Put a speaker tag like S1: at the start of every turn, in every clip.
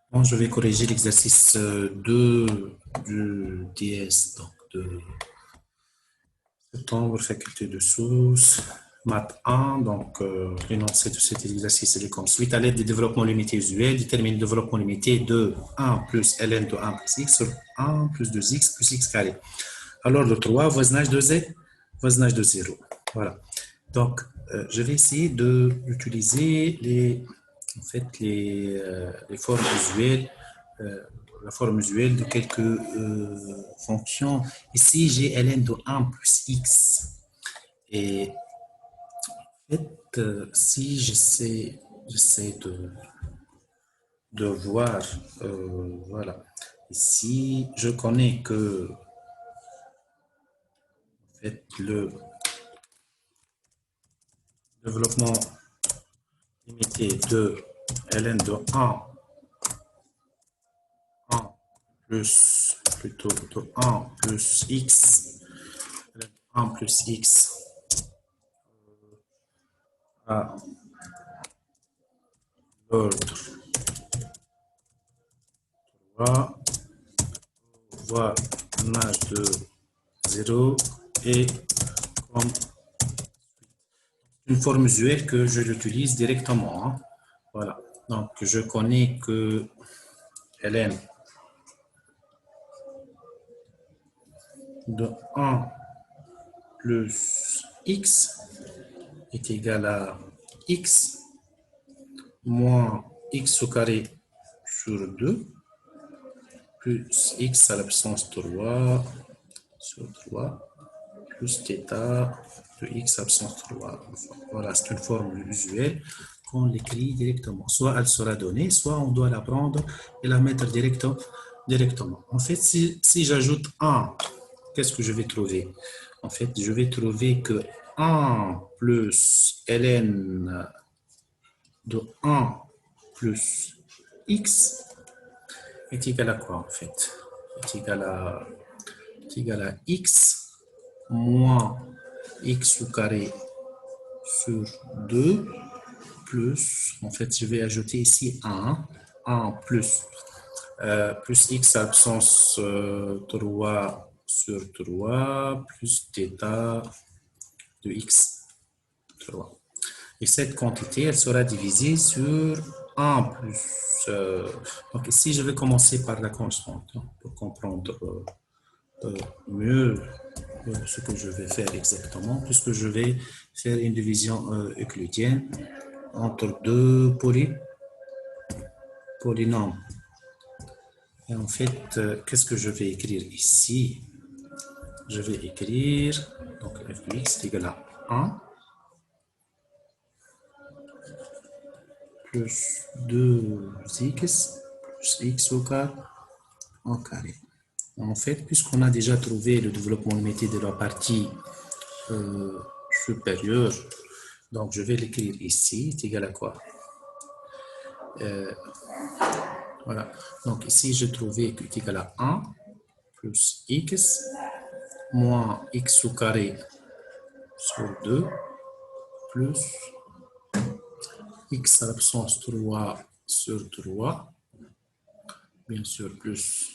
S1: Bon, je vais corriger l'exercice 2 du DS, donc de septembre, faculté de source, maths 1. Donc, l'énoncé de cet exercice est comme suit. À l'aide du développement limité usuel, détermine le développement limité de 1 plus ln de 1 plus x sur 1 plus 2x plus x carré. Alors, le 3, voisinage de z, voisinage de 0. Voilà. Donc, je vais essayer d'utiliser les formes usuelles, la forme usuelle de quelques fonctions. Ici, j'ai ln de 1 plus x. Et en fait, si j'essaie de voir, voilà, ici, je connais que en fait, le développement limité de ln de 1 plus, plutôt de 1 plus x, 1 plus x à l'ordre 3, voisinage de 0 et comme une forme usuelle que je l'utilise directement. Hein. Voilà. Donc, je connais que ln de 1 plus x est égal à x moins x au carré sur 2 plus x à la puissance 3 sur 3 plus θ de x à la puissance 3. Voilà, c'est une forme usuelle qu'on l'écrit directement. Soit elle sera donnée, soit on doit la prendre et la mettre directement. En fait, si j'ajoute 1, qu'est-ce que je vais trouver? En fait, je vais trouver que 1 plus ln de 1 plus x est égal à quoi en fait? Est égal à x moins x au carré sur 2 plus, en fait, je vais ajouter ici 1 plus, plus x à la puissance 3 sur 3 plus θ de x 3. Et cette quantité, elle sera divisée sur 1 plus. Donc ici, je vais commencer par la constante hein, pour comprendre mieux ce que je vais faire exactement, puisque je vais faire une division euclidienne entre deux polynômes. Et en fait, qu'est-ce que je vais écrire ici? Je vais écrire, donc f de x est égal à 1 plus 2x plus x au carré. En fait, puisqu'on a déjà trouvé le développement limité de la partie supérieure, donc je vais l'écrire ici, c'est égal à quoi? Voilà, donc ici j'ai trouvé que c'est égal à 1 plus x moins x au carré sur 2 plus x à la puissance 3 sur 3, bien sûr, plus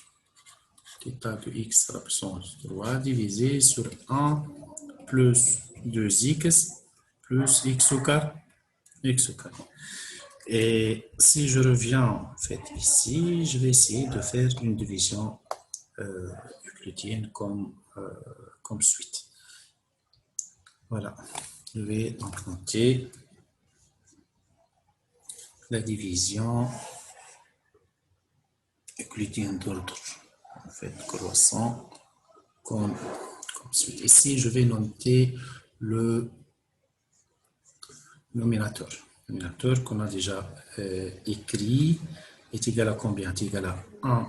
S1: θ de x à la puissance 3 divisé sur 1 plus 2x plus x au carré. Et si je reviens en fait ici, je vais essayer de faire une division euclidienne comme suite. Voilà, je vais donc noter la division euclidienne d'ordre en fait croissant comme suite. Ici, je vais noter le nominateur. Le nominateur qu'on a déjà écrit est égal à combien? Est égal à 1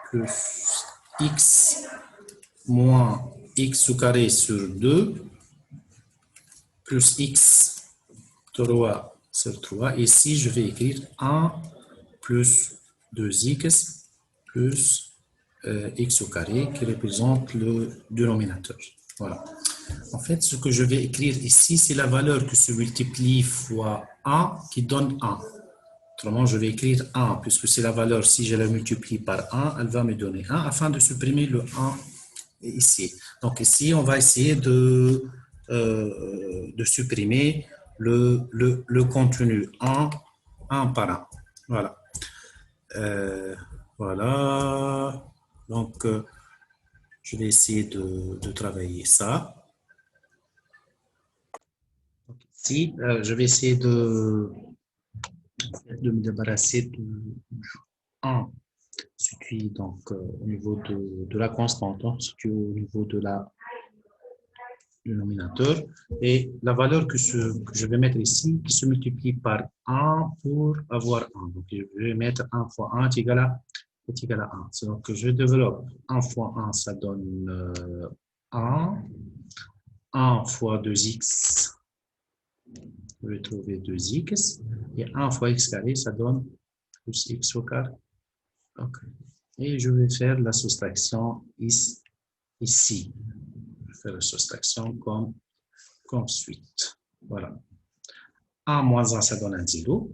S1: plus x moins x au carré sur 2 plus x 3 sur 3. Ici, je vais écrire 1 plus 2x plus x au carré qui représente le dénominateur. Voilà. En fait, ce que je vais écrire ici, c'est la valeur qui se multiplie fois 1 qui donne 1. Autrement, je vais écrire 1, puisque c'est la valeur, si je la multiplie par 1, elle va me donner 1, afin de supprimer le 1 ici. Donc ici, on va essayer de supprimer le contenu 1 par 1. Voilà. Voilà. Donc, je vais essayer de travailler ça. Donc, ici, je vais essayer de me débarrasser du 1 situé donc au niveau de la constante, hein, situé au niveau de la dénominateur, et la valeur que je vais mettre ici, qui se multiplie par 1 pour avoir 1. Donc, je vais mettre 1 fois 1 est égal à 1. Donc, je développe 1 fois 1, ça donne 1. 1 fois 2x, je vais trouver 2x. Et 1 fois x carré, ça donne plus x au carré. Okay. Et je vais faire la soustraction ici. Je vais faire la soustraction comme suite. Voilà. 1 moins 1, ça donne un 0.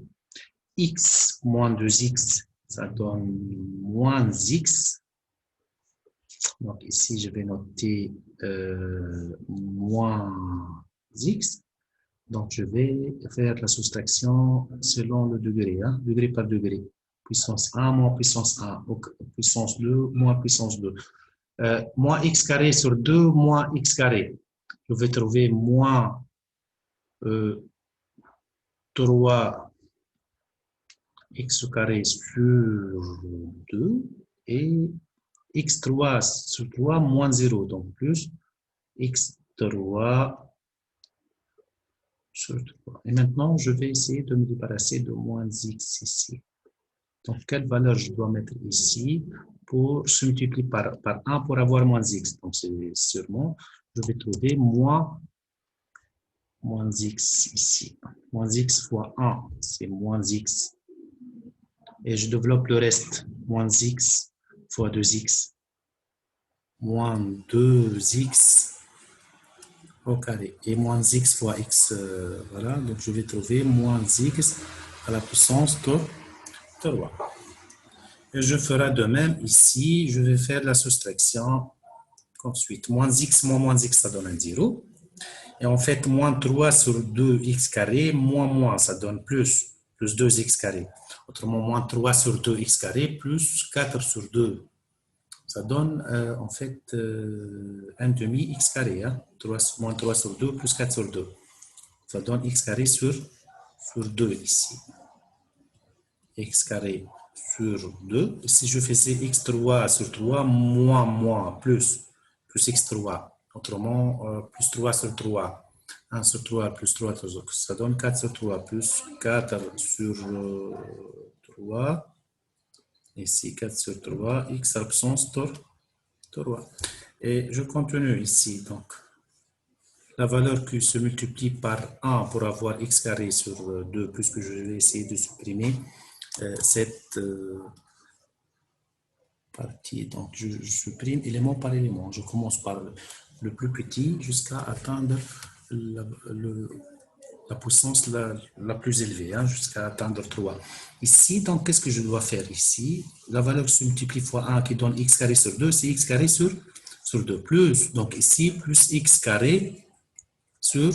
S1: X moins 2x, ça donne moins x. Donc ici, je vais noter moins x. Donc, je vais faire la soustraction selon le degré, hein, degré par degré. Puissance 1 moins puissance 1, puissance 2 moins puissance 2. Moins x carré sur 2 moins x carré. Je vais trouver moins 3 x au carré sur 2 et x3 sur 3 moins 0, donc plus x3 sur 3. Et maintenant, je vais essayer de me débarrasser de moins x ici. Donc, quelle valeur je dois mettre ici pour se multiplier par 1 pour avoir moins x? Donc, c'est sûrement, je vais trouver moins x ici. Moins x fois 1, c'est moins x. Et je développe le reste. Moins x fois 2x. Moins 2x au carré. Et moins x fois x. Voilà, donc je vais trouver moins x à la puissance de 3. Et je ferai de même ici. Je vais faire la soustraction. Ensuite, moins x moins moins x, ça donne un 0. Et en fait, moins 3 sur 2x carré, moins, ça donne plus 2x carré. Autrement, moins 3 sur 2x carré, plus 4 sur 2. Ça donne en fait un demi x carré. Hein? Moins 3 sur 2 plus 4 sur 2. Ça donne x carré sur 2 ici. X carré sur 2. Si je faisais x3 sur 3, moins, plus x3. Autrement, plus 3 sur 3. 1 sur 3 plus 3, ça donne 4 sur 3 plus 4 sur 3. Ici, 4 sur 3, x absence 3. Et je continue ici. Donc, la valeur qui se multiplie par 1 pour avoir x carré sur 2, puisque je vais essayer de supprimer cette partie. Donc, je supprime élément par élément. Je commence par le plus petit jusqu'à atteindre la puissance la plus élevée, hein, jusqu'à atteindre 3. Ici, donc, qu'est-ce que je dois faire ici? La valeur se multiplie fois 1 qui donne x carré sur 2, c'est x carré sur 2. Plus, donc ici, plus x carré sur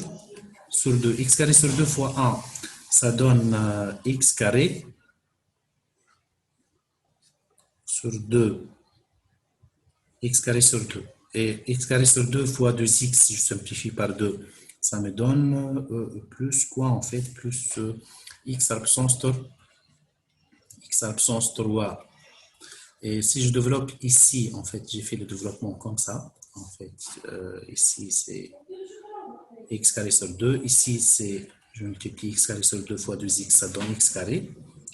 S1: 2. X carré sur 2 fois 1, ça donne x carré sur 2. X carré sur 2. Et x carré sur 2 fois 2x, si je simplifie par 2, ça me donne plus quoi en fait? Plus x absence 3. Et si je développe ici, en fait, j'ai fait le développement comme ça. En fait, ici, c'est x carré sur 2. Ici, c'est, je multiplie x carré sur 2 fois 2x, ça donne x carré.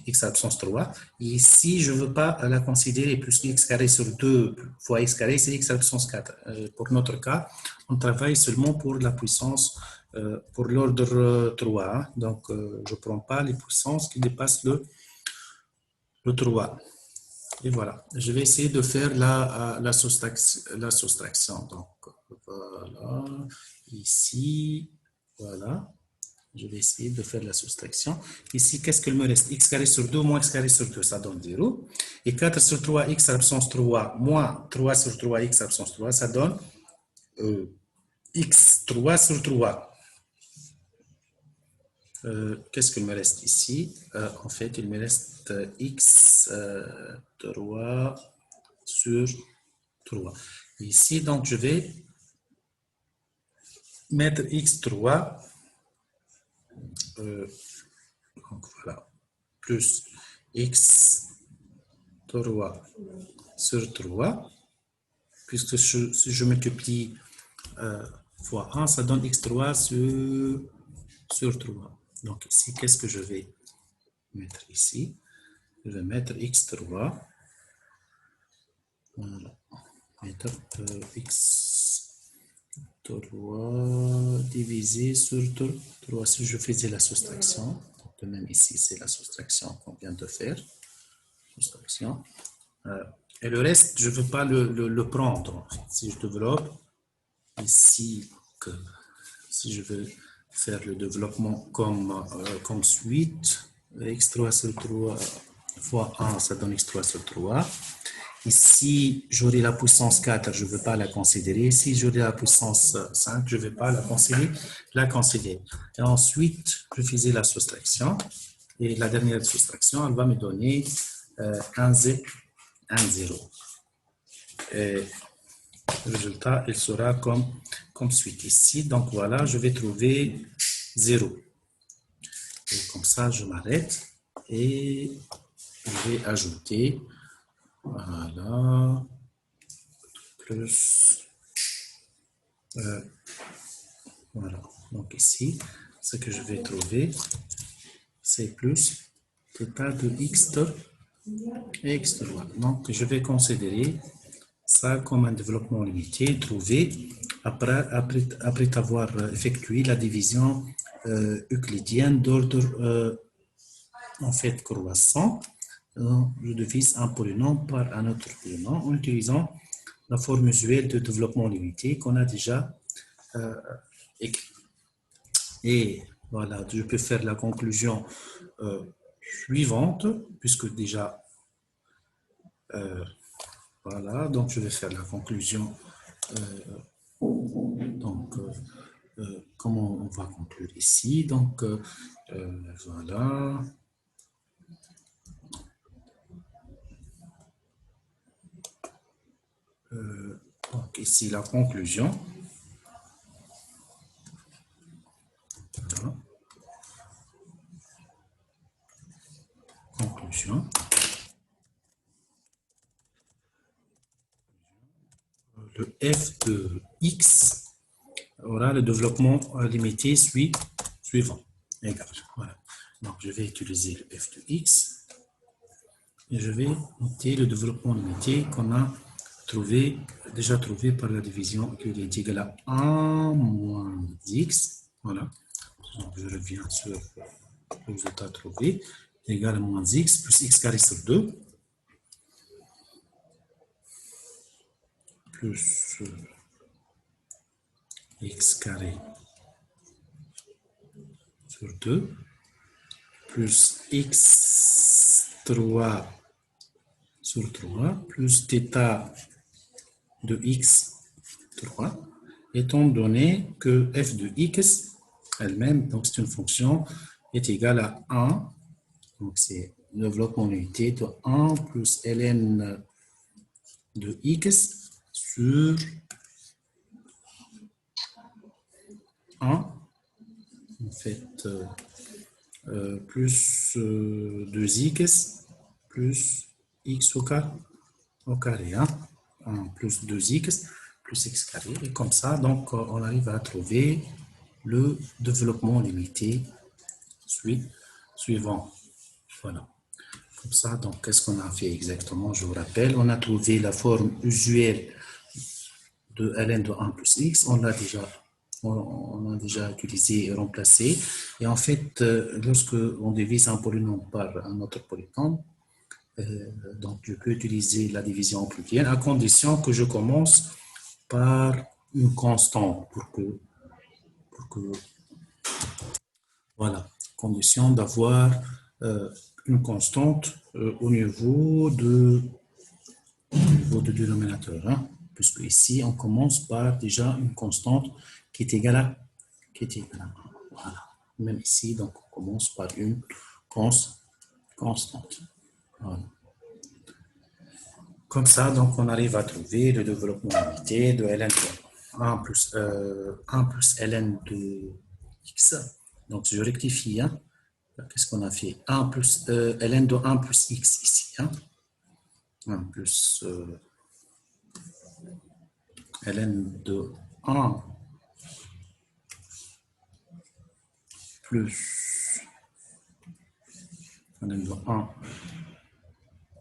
S1: X absence 3. Et ici, je ne veux pas la considérer, puisque x carré sur 2 fois x carré, c'est x absence 4. Pour notre cas, on travaille seulement pour la puissance, pour l'ordre 3. Donc, je ne prends pas les puissances qui dépassent le 3. Et voilà, je vais essayer de faire la soustraction. Donc, voilà, ici, voilà. Je vais essayer de faire la soustraction. Ici, qu'est-ce qu'il me reste? X carré sur 2 moins x carré sur 2, ça donne 0. Et 4 sur 3, x absence 3, moins 3 sur 3, x absence 3, ça donne x3 sur 3. Qu'est-ce qu'il me reste ici? En fait, il me reste x3 sur 3. Ici, donc, je vais mettre x3, donc voilà, plus x3 sur 3, puisque si je multiplie fois 1, ça donne x3 sur 3. Donc ici, qu'est-ce que je vais mettre ici? Je vais mettre x3, voilà, mettre x3 divisé sur 3. Si je faisais la soustraction, donc même ici, c'est la soustraction qu'on vient de faire. Soustraction. Et le reste, je ne veux pas le prendre. Si je développe, ici, si je veux faire le développement comme suite, x3 sur 3 fois 1, ça donne x3 sur 3. Ici, j'aurai la puissance 4, je ne veux pas la considérer. Ici, j'aurai la puissance 5, je ne vais pas la considérer. Et ensuite, je faisais la soustraction. Et la dernière soustraction, elle va me donner 1, 0. Et le résultat, il sera comme suite ici. Donc voilà, je vais trouver 0. Et comme ça, je m'arrête et je vais ajouter, voilà, plus, voilà. Donc ici, ce que je vais trouver, c'est plus θ de x3. Donc je vais considérer ça comme un développement limité trouvé après avoir effectué la division euclidienne d'ordre en fait croissant. Je divise un polynôme par un autre polynôme en utilisant la forme usuelle de développement limité qu'on a déjà écrit. Et voilà, je peux faire la conclusion suivante, puisque déjà voilà, donc je vais faire la conclusion. Comment on va conclure ici? Donc, voilà. Donc, ici, la conclusion. Voilà. Conclusion. Le f de x aura le développement limité suivant. Égal. Voilà. Donc, je vais utiliser le f de x et je vais noter le développement limité qu'on a déjà trouvé par la division qui est égale à 1 moins x. Voilà. Donc, je reviens sur le résultat trouvé. Égal à moins x plus x carré sur 2 plus x carré sur 2 plus x3 sur 3 plus θ de x3 étant donné que f de x elle-même, donc c'est une fonction, est égale à 1. Donc c'est le développement unité de 1 plus ln de x sur 1, en fait, plus 2x plus x au carré, hein? 1 plus 2x plus x carré. Et comme ça, donc, on arrive à trouver le développement limité suivant. Voilà. Comme ça, donc, qu'est-ce qu'on a fait exactement? Je vous rappelle, on a trouvé la forme usuelle de ln de 1 plus x. On a déjà utilisé et remplacé. Et en fait, lorsque on divise un polynôme par un autre polynôme, donc je peux utiliser la division euclidienne à condition que je commence par une constante pour que Voilà, condition d'avoir une constante au niveau du dénominateur. Hein, puisque ici, on commence par déjà une constante qui est égale à 1. Voilà. Même ici, donc, on commence par une constante. Voilà. Comme ça, donc, on arrive à trouver le développement limité de ln de 1 plus, 1 plus ln de x. Donc, je rectifie. Hein. Qu'est-ce qu'on a fait? 1 plus ln de 1 plus x ici. Hein. 1 plus ln de 1 plus ln de 1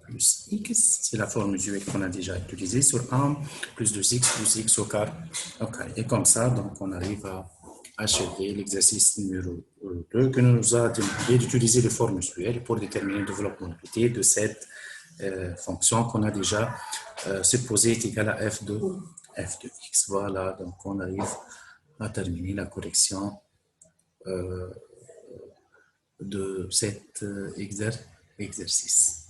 S1: plus x, c'est la forme usuelle qu'on a déjà utilisée sur 1 plus 2x plus x au carré. Okay. Et comme ça, donc, on arrive à achever l'exercice numéro 2 que nous a demandé d'utiliser les formes usuelles pour déterminer le développement limité de cette fonction qu'on a déjà supposée est égale à f de x. Voilà, donc on arrive à terminer la correction de cet exercice.